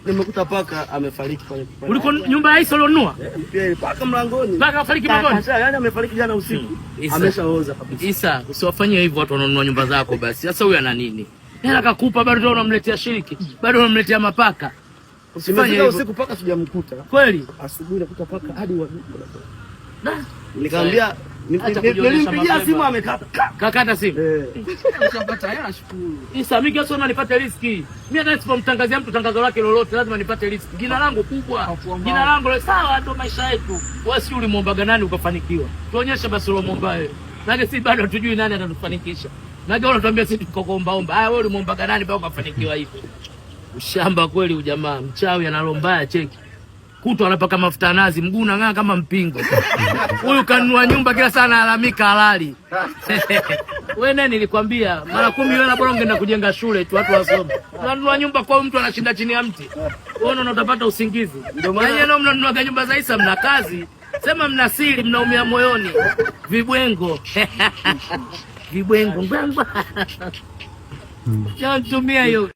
nimekuta paka amefariki pale. Uliko nyumba ya Isa ulionunua? Pia paka mlangoni. Paka afariki mlangoni? Yaani amefariki jana usiku. Ameshaoza kabisa. Isa, usiwafanyie hivyo watu wananunua nyumba zako basi. Sasa huyu ana nini? Hela kakupa bado unamletea shiriki. Bado unamletea mapaka. Usifanye hivyo. Usiku paka sijamkuta. Kweli? Asubuhi nakuta paka hadi wapi. Nikamwambia nilimpigia simu amekata. Kakata simu. Utapata hela shukuru. Isa, mimi kesho nipate riziki. Mimi hata sipomtangazia mtu tangazo lake lolote lazima nipate riziki. Jina langu kubwa. Jina langu sawa ndio maisha yetu. Wewe si ulimwombaga nani ukafanikiwa? Tuonyeshe basi uliomwomba wewe. Nage si bado hatujui nani atatufanikisha. Nage unatuambia sisi tuko kuomba. Wewe ulimwombaga nani mpaka ukafanikiwa hivi? Ushamba kweli ujamaa, mchawi analombaya cheki. Kutu anapaka mafuta nazi, mguu unang'aa kama mpingo. Huyu kanunua nyumba kila saa analalamika halali. Wewe nani nilikwambia mara 10 wewe na bora ungeenda kujenga shule tu watu wasome. Unanunua nyumba kwa mtu anashinda chini ya mti. Wewe unaona utapata usingizi. Ndio maana yeye mnanunua nyumba za Isa mna kazi. Sema mna siri mnaumia moyoni. Vibwengo. Vibwengo. Jamani tumia hiyo.